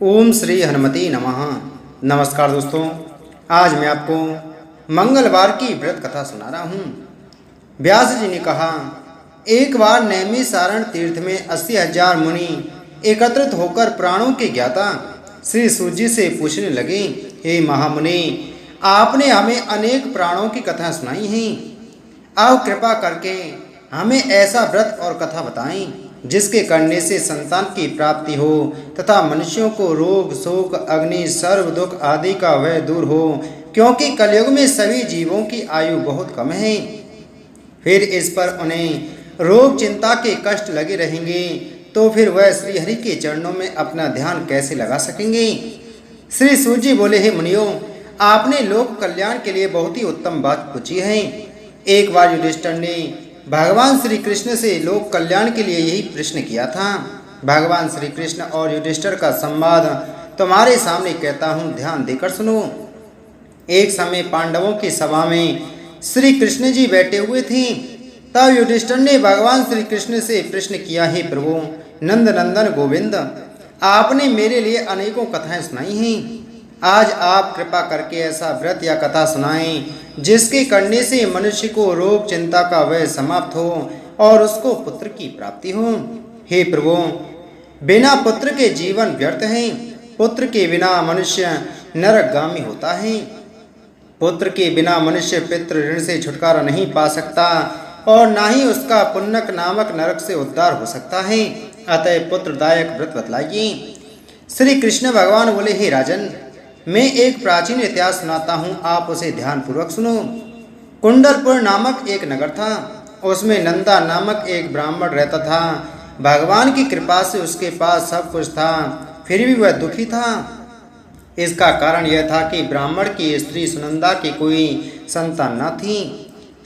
ओम श्री हनुमते नमः। नमस्कार दोस्तों, आज मैं आपको मंगलवार की व्रत कथा सुना रहा हूँ। व्यास जी ने कहा, एक बार नैमिषारण तीर्थ में 80,000 मुनि एकत्रित होकर प्राणों के ज्ञाता श्री सूत जी से पूछने लगे, हे महामुनि, आपने हमें अनेक प्राणों की कथा सुनाई हैं। आप कृपा करके हमें ऐसा व्रत और कथा बताएं जिसके करने से संतान की प्राप्ति हो तथा मनुष्यों को रोग शोक अग्नि सर्व दुख आदि का भय दूर हो, क्योंकि कलयुग में सभी जीवों की आयु बहुत कम है। फिर इस पर उन्हें रोग चिंता के कष्ट लगे रहेंगे तो फिर वह श्रीहरि के चरणों में अपना ध्यान कैसे लगा सकेंगे। श्री सूत जी बोले, हे मुनियों, आपने लोक कल्याण के लिए बहुत ही उत्तम बात पूछी है। एक बार युधिष्ठिर ने भगवान श्री कृष्ण से लोक कल्याण के लिए यही प्रश्न किया था। भगवान श्री कृष्ण और युधिष्ठिर का संवाद तुम्हारे सामने कहता हूँ, ध्यान देकर सुनो। एक समय पांडवों की सभा में श्री कृष्ण जी बैठे हुए थे। तब युधिष्ठिर ने भगवान श्री कृष्ण से प्रश्न किया, हे प्रभु नंद नंदन गोविंद, आपने मेरे लिए अनेकों कथाएं सुनाई हैं। आज आप कृपा करके ऐसा व्रत या कथा सुनाएं जिसके करने से मनुष्य को रोग चिंता का भय समाप्त हो और उसको पुत्र की प्राप्ति हो। हे प्रभु, बिना पुत्र के जीवन व्यर्थ है। पुत्र के बिना मनुष्य नरकगामी होता है। पुत्र के बिना मनुष्य पितृ ऋण से छुटकारा नहीं पा सकता और ना ही उसका पुण्यक नामक नरक से उद्धार हो सकता है। अतः पुत्रदायक व्रत बतलाइए। श्री कृष्ण भगवान बोले, हे राजन, मैं एक प्राचीन इतिहास सुनाता हूँ, आप उसे ध्यानपूर्वक सुनो। कुंडलपुर नामक एक नगर था। उसमें नंदा नामक एक ब्राह्मण रहता था। भगवान की कृपा से उसके पास सब कुछ था, फिर भी वह दुखी था। इसका कारण यह था कि ब्राह्मण की स्त्री सुनंदा की कोई संतान न थी।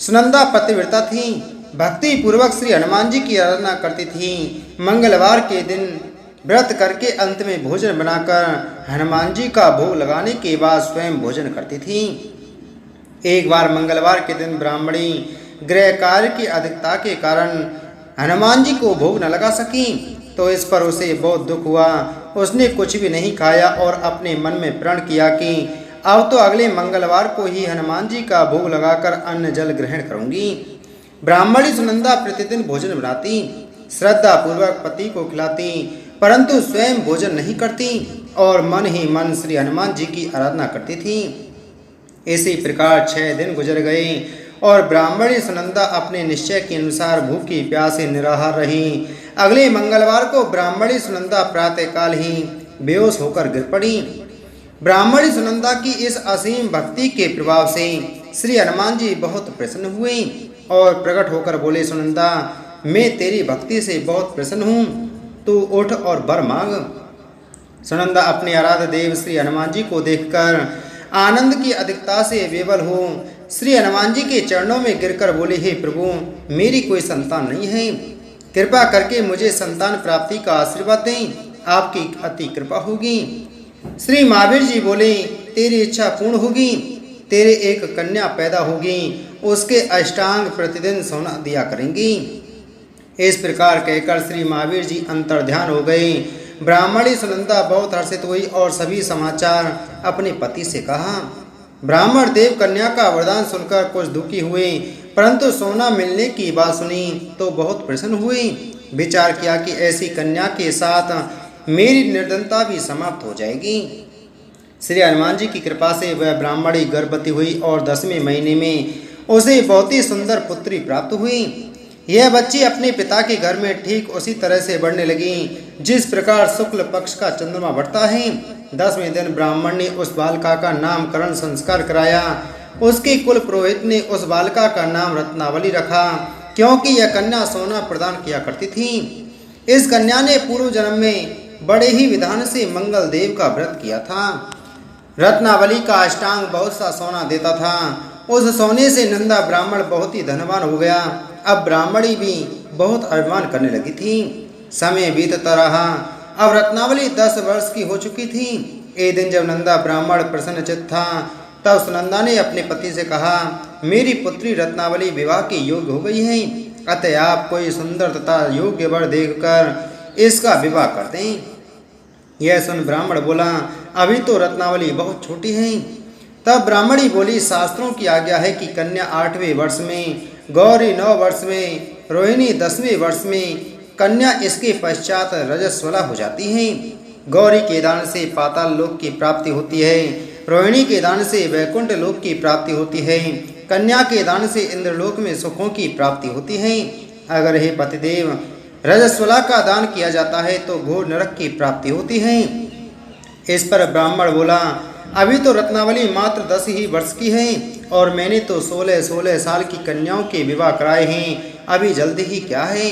सुनंदा पतिव्रता थी, भक्ति पूर्वक श्री हनुमान जी की आराधना करती थी। मंगलवार के दिन व्रत करके अंत में भोजन बनाकर हनुमान जी का भोग लगाने के बाद स्वयं भोजन करती थी। एक बार मंगलवार के दिन ब्राह्मणी गृह कार्य की अधिकता के कारण हनुमान जी को भोग न लगा सकी, तो इस पर उसे बहुत दुख हुआ। उसने कुछ भी नहीं खाया और अपने मन में प्रण किया कि अब तो अगले मंगलवार को ही हनुमान जी का भोग लगाकर अन्न जल ग्रहण करूंगी। ब्राह्मणी सुनंदा प्रतिदिन भोजन बनाती, श्रद्धा पूर्वक पति को खिलाती, परंतु स्वयं भोजन नहीं करती और मन ही मन श्री हनुमान जी की आराधना करती थी। इसी प्रकार 6 दिन गुजर गए और ब्राह्मणी सुनंदा अपने निश्चय के अनुसार भूखी प्यासे निराहार रही। अगले मंगलवार को ब्राह्मणी सुनंदा प्रातःकाल ही बेहोश होकर गिर पड़ी। ब्राह्मणी सुनंदा की इस असीम भक्ति के प्रभाव से श्री हनुमान जी बहुत प्रसन्न हुए और प्रकट होकर बोले, सुनंदा, मैं तेरी भक्ति से बहुत प्रसन्न हूँ, तू उठ और वर मांग। सुनंदा अपने आराध्य देव श्री हनुमान जी को देखकर आनंद की अधिकता से विवल हो श्री हनुमान जी के चरणों में गिरकर बोले, हे प्रभु, मेरी कोई संतान नहीं है, कृपा करके मुझे संतान प्राप्ति का आशीर्वाद दें, आपकी अति कृपा होगी। श्री महावीर जी बोले, तेरी इच्छा पूर्ण होगी, तेरे एक कन्या पैदा होगी, उसके अष्टांग प्रतिदिन सोना दिया करेंगी। इस प्रकार कहकर श्री महावीर जी अंतर्ध्यान हो गए। ब्राह्मणी सुनंदा बहुत हर्षित हुई और सभी समाचार अपने पति से कहा। ब्राह्मण देव कन्या का वरदान सुनकर कुछ दुखी हुए, परंतु सोना मिलने की बात सुनी तो बहुत प्रसन्न हुए। विचार किया कि ऐसी कन्या के साथ मेरी निर्धनता भी समाप्त हो जाएगी। श्री हनुमान जी की कृपा से वह ब्राह्मणी गर्भवती हुई और 10वें महीने में उसे बहुत ही सुंदर पुत्री प्राप्त हुई। यह बच्ची अपने पिता के घर में ठीक उसी तरह से बढ़ने लगी जिस प्रकार शुक्ल पक्ष का चंद्रमा बढ़ता है। 10वें दिन ब्राह्मण ने उस बालिका का नामकरण संस्कार कराया। उसके कुल पुरोहित ने उस बालिका का नाम रत्नावली रखा, क्योंकि यह कन्या सोना प्रदान किया करती थी। इस कन्या ने पूर्व जन्म में बड़े ही विधान से मंगल देव का व्रत किया था। रत्नावली का अष्टांग बहुत सा सोना देता था। उस सोने से नंदा ब्राह्मण बहुत ही धनवान हो गया। अब ब्राह्मणी भी बहुत अभिमान करने लगी थी। समय बीतता रहा। अब रत्नावली 10 वर्ष की हो चुकी थी। एक दिन जब नंदा ब्राह्मण प्रसन्नचित्त था, तब सुनंदा ने अपने पति से कहा, मेरी पुत्री रत्नावली विवाह के योग्य हो गई है, अतः आप कोई सुंदर तथा योग्य वर देखकर इसका विवाह कर दें। यह सुन ब्राह्मण बोला, अभी तो रत्नावली बहुत छोटी है। तब ब्राह्मणी बोली, शास्त्रों की आज्ञा है कि कन्या 8वें वर्ष में, गौरी 9 वर्ष में, रोहिणी 10वें वर्ष में, कन्या इसके पश्चात रजस्वला हो जाती है। गौरी के दान से पाताल लोक की प्राप्ति होती है, रोहिणी के दान से वैकुंठ लोक की प्राप्ति होती है, कन्या के दान से इंद्रलोक में सुखों की प्राप्ति होती है। अगर हे पतिदेव रजस्वला का दान किया जाता है तो घोर नरक की प्राप्ति होती है। इस पर ब्राह्मण बोला, अभी तो रत्नावली मात्र 10 ही वर्ष की है और मैंने तो 16-16 साल की कन्याओं के विवाह कराए हैं, अभी जल्दी ही क्या है।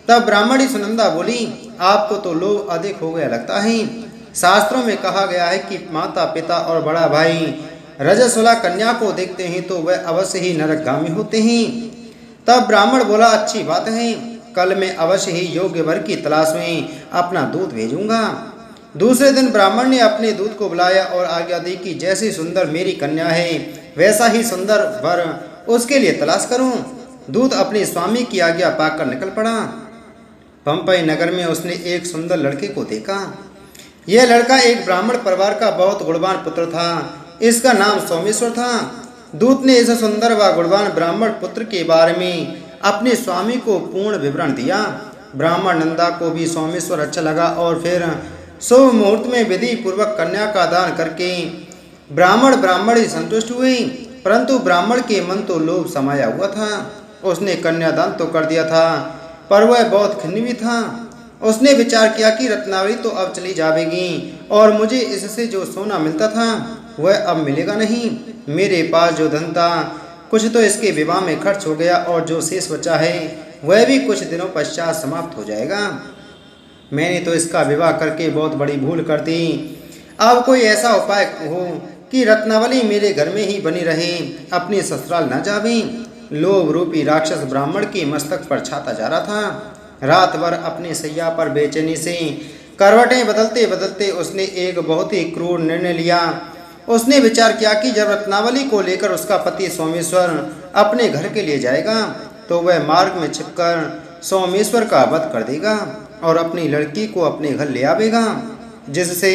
तब ब्राह्मणी सुनंदा बोली, आपको तो लोभ अधिक हो गया लगता है। शास्त्रों में कहा गया है कि माता पिता और बड़ा भाई रजस्वला कन्या को देखते हैं तो वह अवश्य ही नरकगामी होते हैं। तब ब्राह्मण बोला, अच्छी बात है, कल मैं अवश्य ही योग्य वर की तलाश में अपना दूत भेजूंगा। दूसरे दिन ब्राह्मण ने अपने दूत को बुलाया और आज्ञा दी कि जैसी सुंदर मेरी कन्या है वैसा ही सुंदर वर उसके लिए तलाश करूं। दूत अपने स्वामी की आज्ञा पाकर निकल पड़ा। पंपई नगर में उसने एक सुंदर लड़के को देखा। यह लड़का एक ब्राह्मण परिवार का बहुत गुणवान पुत्र था। इसका नाम सोमेश्वर था। दूत ने इस सुंदर व गुणवान ब्राह्मण पुत्र के बारे में अपने स्वामी को पूर्ण विवरण दिया। ब्राह्मण नंदा को भी सोमेश्वर अच्छा लगा और फिर शुभ मुहूर्त में विधि पूर्वक कन्या का दान करके ब्राह्मणी संतुष्ट हुई। परंतु ब्राह्मण के मन तो लोभ समाया हुआ था। उसने कन्यादान तो कर दिया था पर वह बहुत खिन्न भी था। उसने विचार किया कि रत्नावली तो अब चली जाएगी और मुझे इससे जो सोना मिलता था वह अब मिलेगा नहीं। मेरे पास जो धन था कुछ तो इसके विवाह में खर्च हो गया और जो शेष बचा है वह भी कुछ दिनों पश्चात समाप्त हो जाएगा। मैंने तो इसका विवाह करके बहुत बड़ी भूल कर दी। अब कोई ऐसा उपाय हो कि रत्नावली मेरे घर में ही बनी रहे, अपनी ससुराल न जावे। लोभ रूपी राक्षस ब्राह्मण के मस्तक पर छाता जा रहा था। रात भर अपने सैया पर बेचैनी से करवटें बदलते बदलते उसने एक बहुत ही क्रूर निर्णय लिया। उसने विचार किया कि जब रत्नावली को लेकर उसका पति सोमेश्वर अपने घर के लिए जाएगा तो वह मार्ग में छिपकर सोमेश्वर का वध कर देगा और अपनी लड़की को अपने घर ले आवेगा, जिससे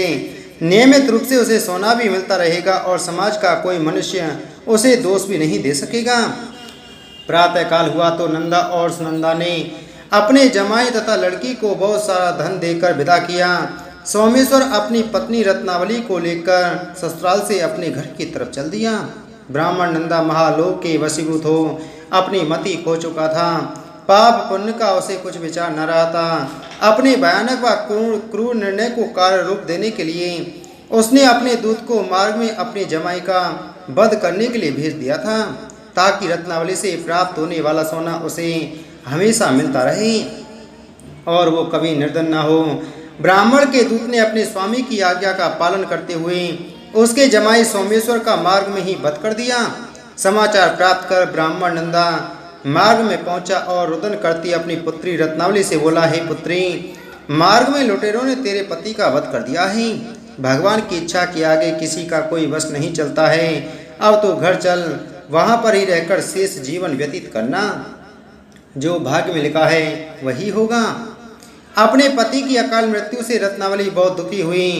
नियमित रूप से उसे सोना भी मिलता रहेगा और समाज का कोई मनुष्य उसे दोष भी नहीं दे सकेगा। प्रातःकाल हुआ तो नंदा और सुनंदा ने अपने जमाई तथा लड़की को बहुत सारा धन देकर विदा किया। सोमेश्वर अपनी पत्नी रत्नावली को लेकर ससुराल से अपने घर की तरफ चल दिया। ब्राह्मण नंदा महालोक के वशीभूत हो अपनी मति खो चुका था। पाप पुण्य का उसे कुछ विचार न रहा था। अपने भयानक व क्रूर निर्णय को कार्य रूप देने के लिए उसने अपने दूत को मार्ग में अपने जमाई का वध करने के लिए भेज दिया था, ताकि रत्नावली से प्राप्त होने वाला सोना उसे हमेशा मिलता रहे और वो कभी निर्धन न हो। ब्राह्मण के दूत ने अपने स्वामी की आज्ञा का पालन करते हुए उसके जमाई सोमेश्वर का मार्ग में ही वध कर दिया। समाचार प्राप्त कर ब्राह्मण नंदा मार्ग में पहुंचा और रुदन करती अपनी पुत्री रत्नावली से बोला, हे पुत्री, मार्ग में लुटेरों ने तेरे पति का वध कर दिया है। भगवान की इच्छा के आगे किसी का कोई वश नहीं चलता है। अब तो घर चल, वहां पर ही रहकर शेष जीवन व्यतीत करना। जो भाग्य में लिखा है वही होगा। अपने पति की अकाल मृत्यु से रत्नावली बहुत दुखी हुई।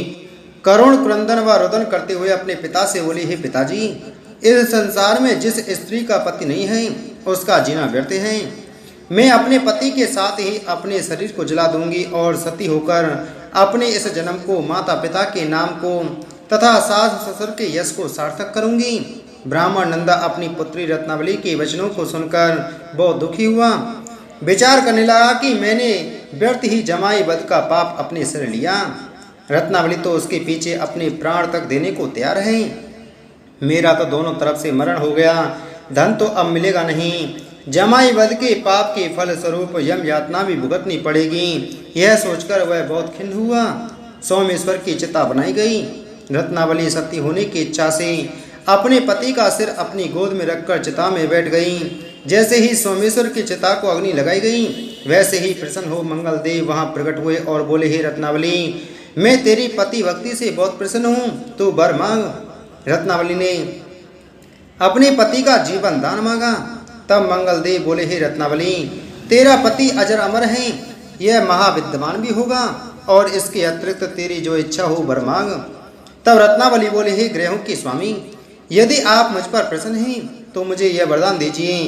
करुण क्रंदन व रुदन करते हुए अपने पिता से बोली, हे पिताजी, इस संसार में जिस स्त्री का पति नहीं है उसका जीना व्यर्थ है। मैं अपने पति के साथ ही अपने शरीर को जला दूंगी और सती होकर अपने इस जन्म को, माता पिता के नाम को तथा सास ससुर के यश को सार्थक करूंगी। ब्राह्मण नंदा अपनी पुत्री रत्नावली के वचनों को सुनकर बहुत दुखी हुआ। विचार करने लगा कि मैंने व्यर्थ ही जमाई वध का पाप अपने सिर लिया। रत्नावली तो उसके पीछे अपने प्राण तक देने को तैयार है। मेरा तो दोनों तरफ से मरण हो गया, धन तो अब मिलेगा नहीं। जमाई वध के पाप के फल स्वरूप यम यातना भी भुगतनी पड़ेगी। यह सोचकर वह बहुत खिन्न हुआ। सोमेश्वर की चिता बनाई गई। रत्नावली सती होने की इच्छा से अपने पति का सिर अपनी गोद में रखकर चिता में बैठ गई। जैसे ही सोमेश्वर की चिता को अग्नि लगाई गई वैसे ही प्रसन्न हो मंगल देव वहां प्रकट हुए और बोले, हे रत्नावली, मैं तेरी पति भक्ति से बहुत प्रसन्न हूँ, तू वर मांग। रत्नावली ने अपने पति का जीवन दान मांगा। तब मंगल देव बोले, हे रत्नावली, तेरा पति अजर अमर है, यह महाविद्वान भी होगा, और इसके अतिरिक्त तेरी जो इच्छा हो वर मांग। तब रत्नावली बोले, हे ग्रहों के स्वामी, यदि आप मुझ पर प्रसन्न हैं तो मुझे यह वरदान दीजिए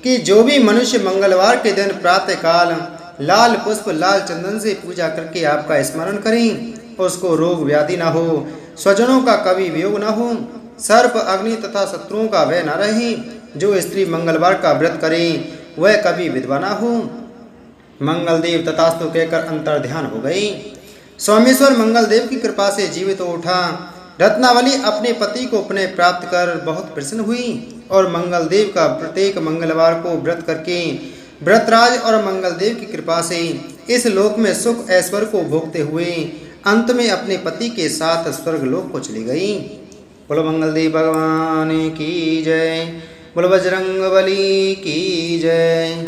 कि जो भी मनुष्य मंगलवार के दिन प्रातःकाल लाल पुष्प लाल चंदन से पूजा करके आपका स्मरण करें, उसको रोग व्याधि न हो, स्वजनों का कभी वियोग न हो, सर्प अग्नि तथा शत्रुओं का भय न रहे। जो स्त्री मंगलवार का व्रत करे वह कभी विधवा न हो। मंगलदेव तथास्तु कहकर अंतर ध्यान हो गई। सोमेश्वर मंगलदेव की कृपा से जीवित हो उठा। रत्नावली अपने पति को पुनः प्राप्त कर बहुत प्रसन्न हुई और मंगलदेव का प्रत्येक मंगलवार को व्रत करके व्रतराज और मंगलदेव की कृपा से इस लोक में सुख ऐश्वर्य को भोगते हुए अंत में अपने पति के साथ स्वर्ग लोक को चली गई। बोलो मंगलदेव भगवान की जय, बोलो बजरंग बली की जय।